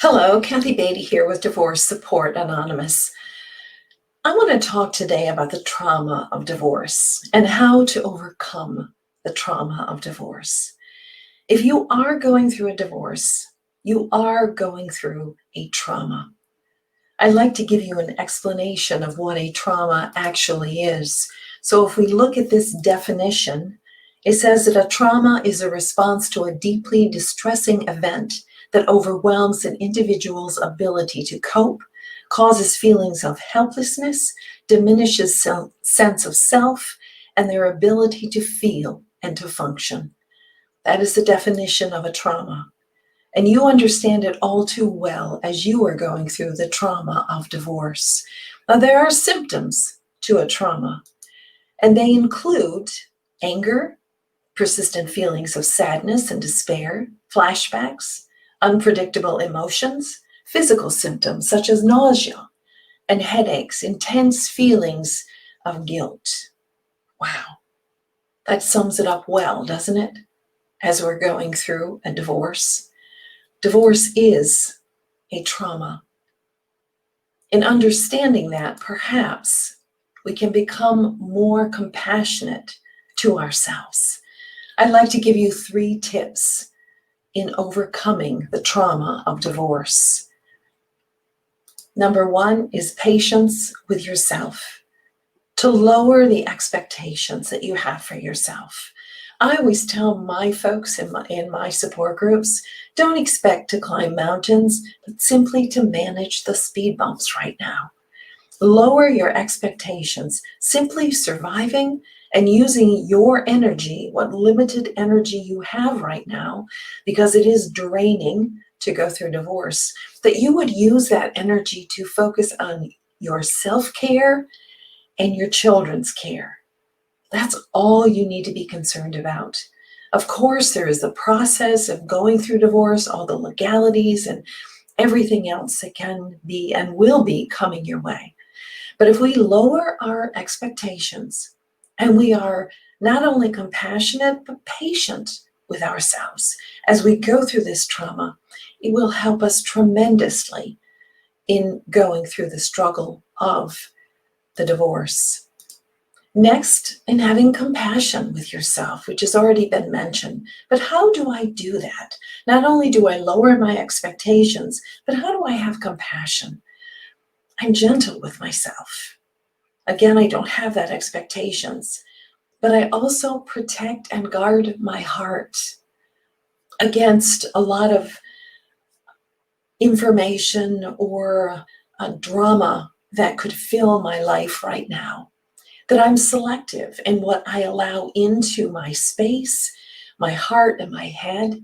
Hello, Kathy Beatty here with Divorce Support Anonymous. I want to talk today about the trauma of divorce and how to overcome the trauma of divorce. If you are going through a divorce, you are going through a trauma. I'd like to give you an explanation of what a trauma actually is. So if we look at this definition, it says that a trauma is a response to a deeply distressing event that overwhelms an individual's ability to cope, causes feelings of helplessness, diminishes sense of self, and their ability to feel and to function. That is the definition of a trauma. And you understand it all too well as you are going through the trauma of divorce. Now, there are symptoms to a trauma, and they include anger, persistent feelings of sadness and despair, flashbacks, unpredictable emotions, physical symptoms such as nausea and headaches, intense feelings of guilt. Wow, that sums it up well, doesn't it? As we're going through a divorce. Divorce is a trauma. In understanding that, perhaps we can become more compassionate to ourselves. I'd like to give you 3 tips in overcoming the trauma of divorce. Number 1 is patience with yourself, to lower the expectations that you have for yourself. I always tell my folks in my support groups, don't expect to climb mountains, but simply to manage the speed bumps right now. Lower your expectations. Simply surviving and using your energy, what limited energy you have right now, because it is draining to go through divorce, that you would use that energy to focus on your self-care and your children's care. That's all you need to be concerned about. Of course, there is the process of going through divorce, all the legalities and everything else that can be and will be coming your way. But if we lower our expectations and we are not only compassionate, but patient with ourselves as we go through this trauma, it will help us tremendously in going through the struggle of the divorce. Next, in having compassion with yourself, which has already been mentioned. But how do I do that? Not only do I lower my expectations, but how do I have compassion? I'm gentle with myself. Again, I don't have that expectations, but I also protect and guard my heart against a lot of information or drama that could fill my life right now. That I'm selective in what I allow into my space, my heart, and my head.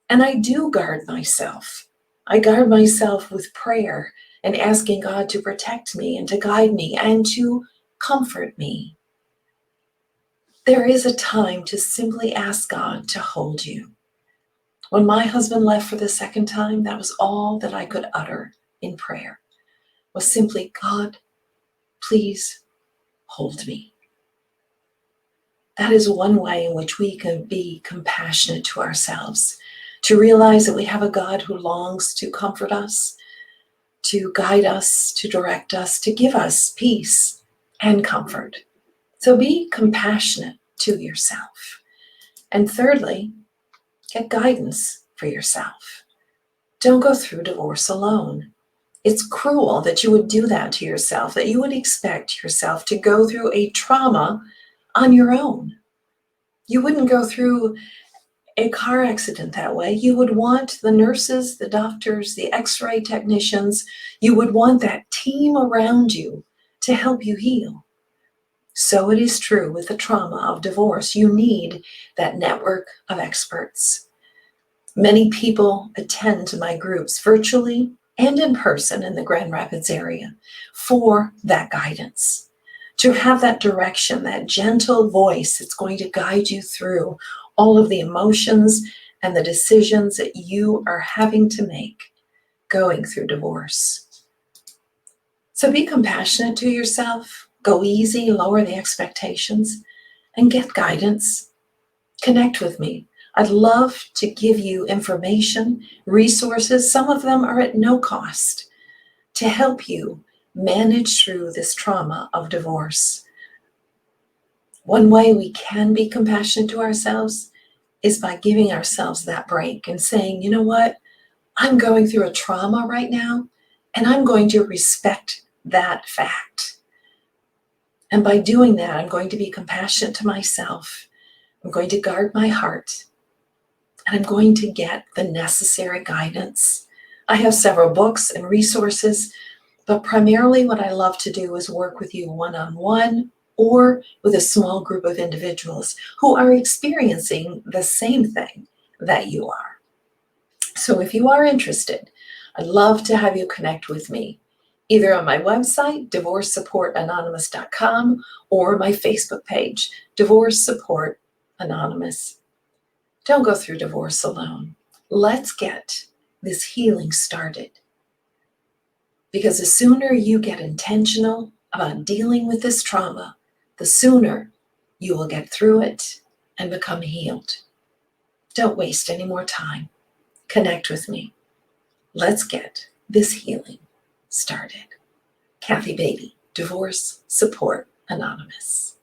And I do guard myself. I guard myself with prayer and asking God to protect me and to guide me and to comfort me. There is a time to simply ask God to hold you. When my husband left for the second time, that was all that I could utter in prayer, was simply, God, please hold me. That is one way in which we can be compassionate to ourselves, to realize that we have a God who longs to comfort us, to guide us, to direct us, to give us peace and comfort. So be compassionate to yourself. And thirdly, get guidance for yourself. Don't go through divorce alone. It's cruel that you would do that to yourself, that you would expect yourself to go through a trauma on your own. You wouldn't go through a car accident that way. You would want the nurses, the doctors, the x-ray technicians, you would want that team around you to help you heal. So it is true with the trauma of divorce. You need that network of experts. Many people attend to my groups virtually and in person in the Grand Rapids area for that guidance. To have that direction, that gentle voice that's going to guide you through all of the emotions and the decisions that you are having to make going through divorce. So be compassionate to yourself, go easy, lower the expectations, and get guidance. Connect with me. I'd love to give you information, resources. Some of them are at no cost to help you manage through this trauma of divorce. One way we can be compassionate to ourselves is by giving ourselves that break and saying, you know what? I'm going through a trauma right now, and I'm going to respect that fact. And by doing that, I'm going to be compassionate to myself. I'm going to guard my heart, and I'm going to get the necessary guidance. I have several books and resources, but primarily what I love to do is work with you one-on-one or with a small group of individuals who are experiencing the same thing that you are. So if you are interested, I'd love to have you connect with me, either on my website, divorcesupportanonymous.com, or my Facebook page, Divorce Support Anonymous. Don't go through divorce alone. Let's get this healing started. Because the sooner you get intentional about dealing with this trauma, the sooner you will get through it and become healed. Don't waste any more time. Connect with me. Let's get this healing started. Kathy Beatty, Divorce Support Anonymous.